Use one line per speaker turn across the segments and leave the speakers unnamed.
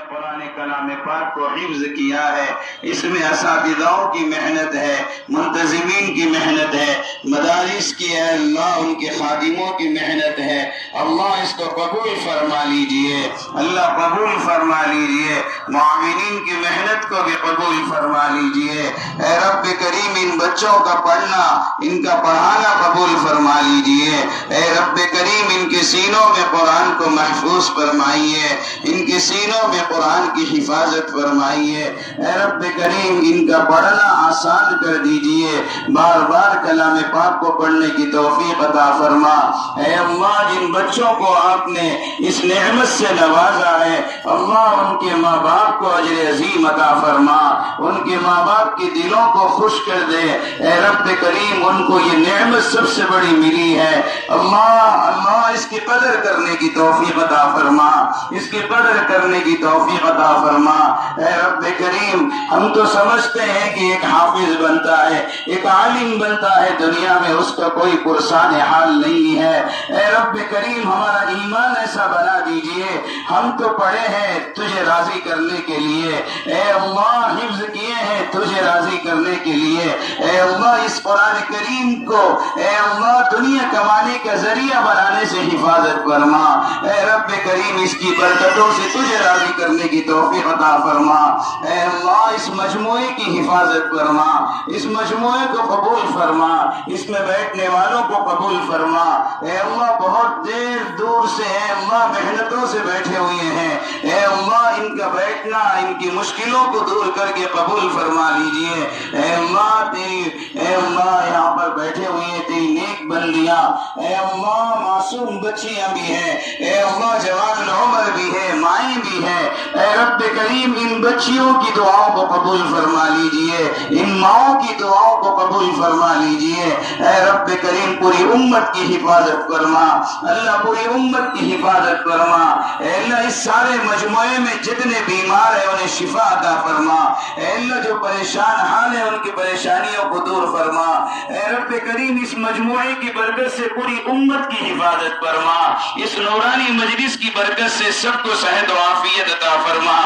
قرآن کلام پاک کو حفظ کیا ہے، اس میں اساتذاؤں کی محنت ہے، منتظمین کی محنت ہے، مدارس کی ہے اللہ ان کے خادموں کی محنت ہے۔ اللہ اس کو قبول فرما لیجئے، اللہ قبول فرما لیجئے، معاونین کی محنت کو بھی قبول فرما لیجئے۔ اے رب کریم ان بچوں کا پڑھنا، ان کا پڑھانا قبول فرما لیجئے۔ اے رب کریم ان کے سینوں میں قرآن کو محفوظ فرمائیے، ان کے سینوں میں قرآن کی حفاظت فرمائیے۔ اے رب کریم ان کا پڑھنا آسان کر دیجئے، بار بار کلام پاک کو پڑھنے کی توفیق عطا فرما۔ اے اللہ جن بچوں کو آپ نے اس نعمت سے نوازا ہے، اللہ ان کے ماں باپ کو اجر عظیم عطا فرما، ان کے ماں باپ کے دلوں کو خوش کر دے۔ اے رب کریم ان کو یہ نعمت سب سے بڑی ملی ہے، اللہ اس کی قدر کرنے کی توفیق عطا فرما، اس کی قدر کرنے کی توفیق عطا فرما۔ اے رب کریم ہم تو سمجھتے ہیں کہ ایک حافظ بنتا ہے، ایک عالم بنتا ہے، دنیا میں اس کا کوئی پرسان حال نہیں ہے۔ اے رب کریم ہمارا ایمان ایسا بنا دیجئے، ہم تو پڑھے ہیں تجھے راضی کرنے کے لیے، اے اللہ حفظ کیے ہیں تجھے راضی کرنے کے لیے۔ اے اللہ اس قرآن کریم کو اے اللہ دنیا کمانے کا ذریعہ بنانے سے حفاظت فرما۔ اے رب کریم اس کی برکتوں سے تجھے راضی کرنے کی توفیق عطا فرما۔ اے اللہ اس مجموعے کی حفاظت فرما، اس مجموعے کو قبول فرما، اس میں بیٹھنے والوں کو قبول فرما۔ اے اللہ بہت دیر دور سے اے اللہ محنتوں سے بیٹھے ہوئے ہیں، اے اللہ ان کا بیٹھنا ان کی مشکلوں کو دور کر کے قبول فرما لیجئے۔ اے اللہ اے اللہ یہاں پر بیٹھے ہوئے تیری نیک بندیاں، اے اللہ معصوم بچیاں بھی ہیں، اے اللہ جوان العمر بھی ہے، مائیں بھی ہیں۔ اے رب کریم ان بچیوں کی دعاؤں کو قبول فرما لیجئے، ان ماؤں کی دعاؤں کو قبول فرما لیجئے۔ اے رب کریم پوری امت کی حفاظت فرما، اللہ پوری امت کی حفاظت فرما۔ اے اللہ اس سارے مجموعے میں جتنے بیمار ہیں انہیں شفا عطا فرما۔ اے اللہ جو پریشان حال ہیں ان کی پریشانیوں کو دور فرما۔ اے رب کریم اس مجموعے کی برکت سے پوری امت کی حفاظت فرما، اس نورانی مجلس کی برکت سے سب کو صحت و عافیت عطا فرما۔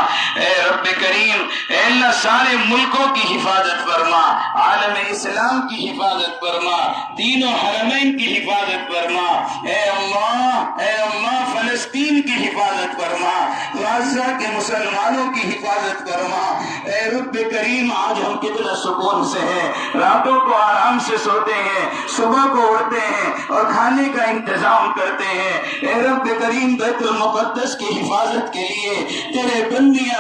اے رب کریم اے اللہ سارے ملکوں کی حفاظت فرما، عالم اسلام کی حفاظت فرما، دین و حرمین کی حفاظت فرما۔ اے اللہ فلسطین کی حفاظت فرما، غزہ کے مسلمانوں کی حفاظت فرما۔ اے رب کریم آج ہم کتنا سکون سے ہیں، راتوں کو آرام سے سوتے ہیں، صبح کو اٹھتے ہیں اور کھانے کا انتظام کرتے ہیں۔ اے رب کریم بیت المقدس کی حفاظت کے لیے تیرے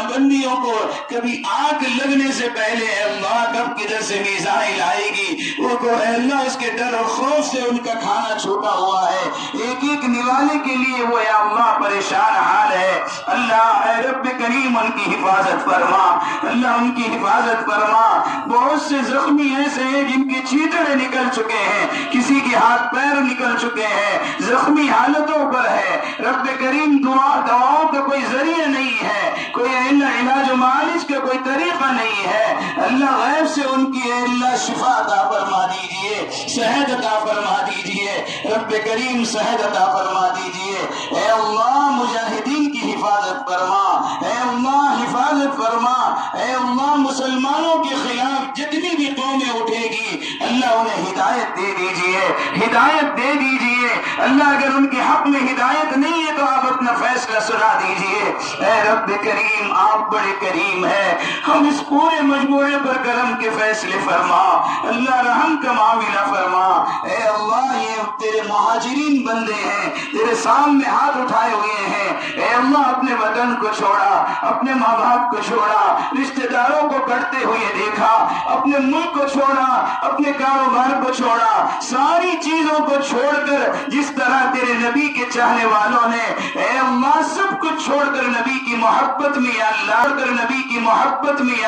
بندیوں کو کبھی آگ لگنے سے پہلے اے اللہ کب کدھر سے میزائل آئے گی وہ کو اے اللہ اس کے ڈر اور خوف سے ان کا کھانا چھوٹا ہوا ہے، ایک ایک نوالے کے لیے وہ یا اللہ پریشان حال ہے۔ اللہ اے رب کریم ان کی حفاظت فرما، اللہ ان کی حفاظت فرما۔ بہت سے زخمی ایسے ہیں جن کے چیتڑے نکل چکے ہیں، کسی کے ہاتھ پیر نکل چکے ہیں، زخمی حالتوں پر ہے۔ رب کریم دعاؤں کا کوئی ذریعہ نہیں ہے، کوئی اللہ علاج و معالج کا کوئی طریقہ نہیں ہے۔ اللہ غیب سے ان کی اے اللہ شفا عطا فرما دیجئے، صحت عطا فرما دیجئے، رب کریم صحت عطا فرما دیجئے۔ اے اللہ مجاہدین کی حفاظت فرما، اے اللہ حفاظت فرما۔ اے اللہ مسلمانوں کے خلاف جتنی بھی قومیں اٹھے گی اللہ انہیں ہدایت دے دیجئے، ہدایت دے دیجئے۔ اللہ اگر ان کے حق میں ہدایت نہیں ہے تو آپ اپنا فیصلہ سنا دیجئے۔ اے رب کریم آپ بڑے کریم ہیں، ہم اس پورے مجموعے پر کرم کے فیصلے فرما، اللہ رحم کا معاملہ فرما۔ اے اللہ یہ تیرے مہاجرین بندے ہیں، تیرے سامنے ہاتھ اٹھائے ہوئے ہیں، اے اللہ اپنے وطن کو چھوڑا، اپنے ماں باپ کو چھوڑا، رشتہ داروں کو کٹتے ہوئے دیکھا، اپنے ملک کو چھوڑا، اپنے کاروبار کو چھوڑا، ساری چیزوں کو چھوڑ کر جس طرح تیرے نبی کے چاہنے والوں نے اے اللہ سب کچھ چھوڑ کر نبی کی محبت میں یا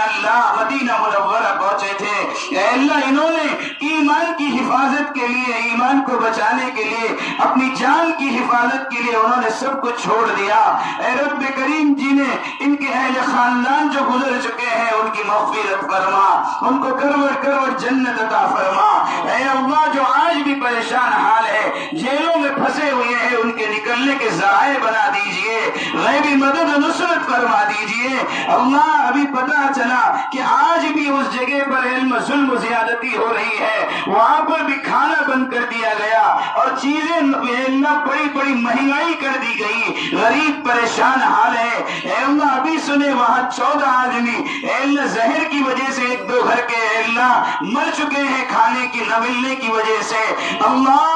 اللہ مدینہ منورہ پہنچے تھے۔ اے اللہ انہوں نے ایمان کی حفاظت کے لیے، ایمان کو بچانے کے لیے، اپنی جان کی حفاظت کے لیے انہوں نے سب کچھ چھوڑ دیا۔ اے رب کریم جنہیں ان کے اہل خاندان جو گزر چکے ہیں ان کی مغفرت فرما، ان کو کروڑ کروڑ جنت عطا فرما۔ اے اللہ جو آج بھی پریشان حال ہے، جیلوں جیلوں میں پھنسے ہوئے ہیں ان کے نکلنے کے ذرائع بنا دیجئے، غیبی مدد و نصرت فرما دیجئے۔ اللہ ابھی پتہ چلا کہ آج بھی اس جگہ پر علم ظلم و زیادتی ہو رہی ہے، وہاں پر بھی کھانا بند کر دیا گیا اور چیزیں بڑی بڑی مہنگائی کر دی گئی، غریب پریشان حال ہے۔ اے اللہ ابھی سنے وہاں 14 آدمی اے اللہ زہر کی وجہ سے 1-2 گھر کے اے اللہ مر چکے ہیں کھانے کی نہ ملنے کی وجہ سے۔ اللہ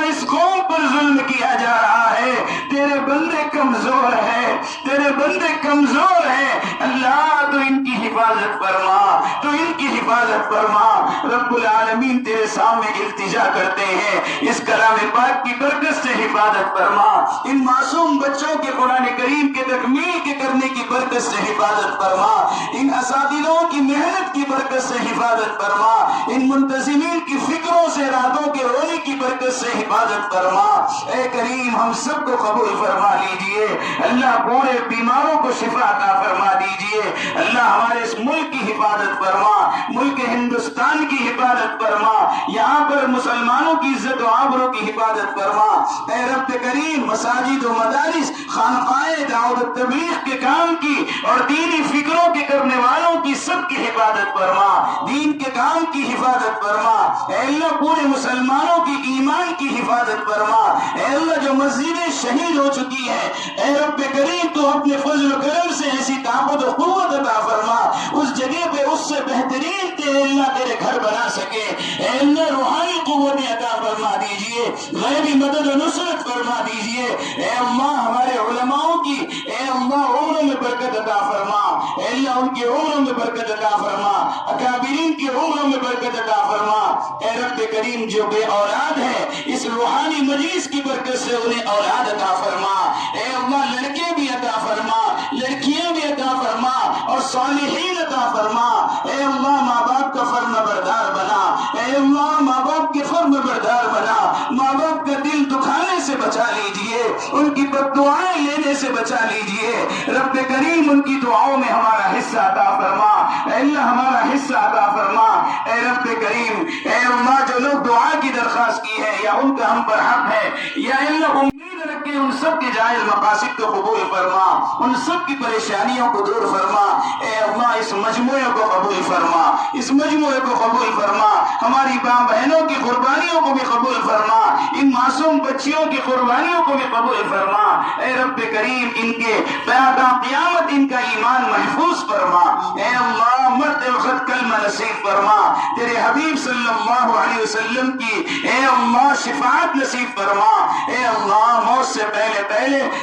اس قوم پر ظلم کیا جا رہا ہے، تیرے بندے کمزور ہیں، تیرے بندے کمزور ہیں، اللہ تو ان کی حفاظت فرما، تو ان کی حفاظت فرما۔ رب العالمین تیرے سامنے التجا کرتے ہیں، اس کلام پاک کی برکت سے حفاظت فرما، ان معصوم بچوں کے قرآن کریم کے تکمیل کے کرنے کی برکت سے حفاظت فرما، ان اساتذوں کی محنت کی برکت سے حفاظت فرما، ان منتظمین کی فکروں سے راتوں کے رونے کی برکت سے حفاظت فرما۔ اے کریم ہم سب کو قبول فرما لیجئے، اللہ پورے بیماروں کو شفا عطا فرما دیجئے، اللہ ہمارے اس ملک کی حفاظت فرما، ملک ہندوستان کی حفاظت فرما، یہاں پر مسلمانوں کی عزت و آبرو کی حفاظت فرما۔ اے رب کریم مساجد و مدارس، خانقاہیں، دعوت و تبلیغ کے کام کی اور دینی فکروں کے کرنے والوں کی سب کی حفاظت فرما، دین کے کام کی حفاظت فرما۔ اے اللہ پورے مسلمانوں کی ایمان کی حفاظت فرما۔ اے اللہ جو مسجدیں شہید ہو چکی ہیں، اے رب کریم تو اپنے فضل و کرم سے ایسی طاقت و قوت عطا فرما اس جگہ پہ اس سے بہترین اے اللہ تیرے گھر بنا سکے۔ اے اللہ روحانی قوت عطا فرما دیجئے، غیبی مدد و نصرت فرما دیجئے۔ اے اللہ ہمارے علماء کی اے اللہ عمروں میں برکت عطا فرما، اے اللہ ان کی عمروں میں برکت عطا فرما، اکابرین کی عمروں میں برکت عطا فرما۔ اے رب کریم جو بے اولاد ہے اس روحانی مجلس کی برکت سے انہیں اولاد عطا فرما۔ اے اللہ لڑکے بھی عطا فرما، لڑکیاں بھی عطا فرما اور صالحین عطا فرما۔ اے اللہ ماں باپ کا فرما بردار بنا، اے اللہ ماں باپ کے فرما بردار بنا، ماں باپ کا دل دکھانے سے بچا لیجئے، ان کی بد دعائیں لینے سے بچا لیجئے۔ رب کریم ان کی دعاؤں میں ہمارا حصہ عطا فرما، اے اللہ ہمارا حصہ عطا فرما۔ اے رب کریم اے اللہ جو لوگ دعا کی درخواست کی ہے یا ان کا ہم پر حق ہے یا اللہ امید رکھے ان سب کے جائز مقاصد کو قبول فرما، ان سب کی پریشانیوں کو دور فرما۔ اے اللہ اس مجموعے کو قبول فرما، اس مجموعے کو قبول فرما، ہماری ماں بہنوں کی قربانیوں کو بھی قبول فرما، ان معصوم بچیوں کی قربانیوں کو بھی قبول فرما۔ اے رب کریم ان کے قیامت ان کا ایمان محفوظ فرما۔ اے اللہ مرتے وقت کلمہ نصیب فرما، تیرے حبیب صلی اللہ علیہ وسلم کی اے اللہ شفاعت نصیب فرما۔ اے اللہ موت سے پہلے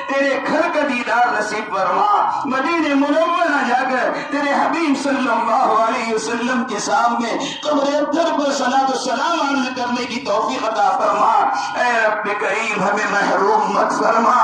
تیرے گھر کا دیدار نصیب فرما، مدینہ منورہ جا کر تیرے حبیب صلی اللہ علیہ وسلم کے سامنے قبر ابتر پر صلاۃ و سلام عرض کرنے کی توفیق عطا فرما۔ اے رب کریم ہمیں محروم مت فرما،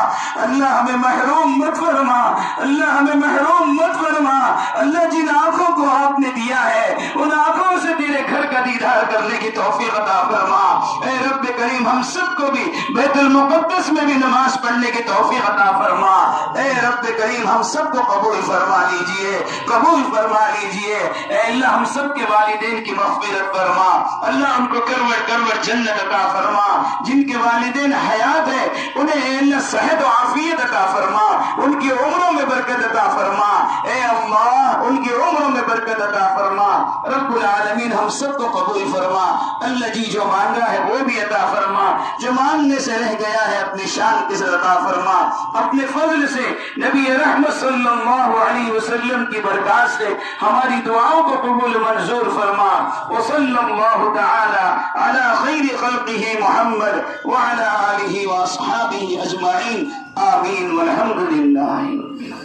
اللہ ہمیں محروم مت فرما، اللہ ہمیں محروم مت فرما۔ اللہ جن آنکھوں کو آپ نے دیا ہے ان آنکھوں سے تیرے گھر کا دیدار کرنے کی توفیق عطا فرما۔ اے رب کریم ہم سب کو بھی بیت المقدس میں بھی نماز پڑھنے کی توفیق عطا فرما۔ اے رب کریم ہم سب کو قبول فرما لیجئے، قبول فرما لیجئے۔ اے اللہ ہم سب کے والدین کی مغفرت فرما، اللہ ان کو کروڑ کروڑ جنت عطا فرما۔ جن کے والدین حیات ہے انہیں اے اللہ صحت و عافیت عطا فرما، ان کی عمروں میں برکت عطا فرما۔ اے اللہ ان کی عمروں میں برکت عطا فرما۔ رب العالمین ہم سب کو قبول فرما، اللہ جی جو مانگا ہے وہ بھی عطا فرما، جو مانگنے سے رہ گیا ہے اپنی شان کے ساتھ عطا فرما۔ اپنے فضل سے نبی رحمت صلی اللہ علیہ وسلم کی برکات سے ہماری دعاؤں کو قبول منظور فرما۔ وصلی اللہ تعالی علی خیر خلقہ محمد وعلی آلہ واصحابہ اجمعین، آمین والحمد للہ رب العالمین۔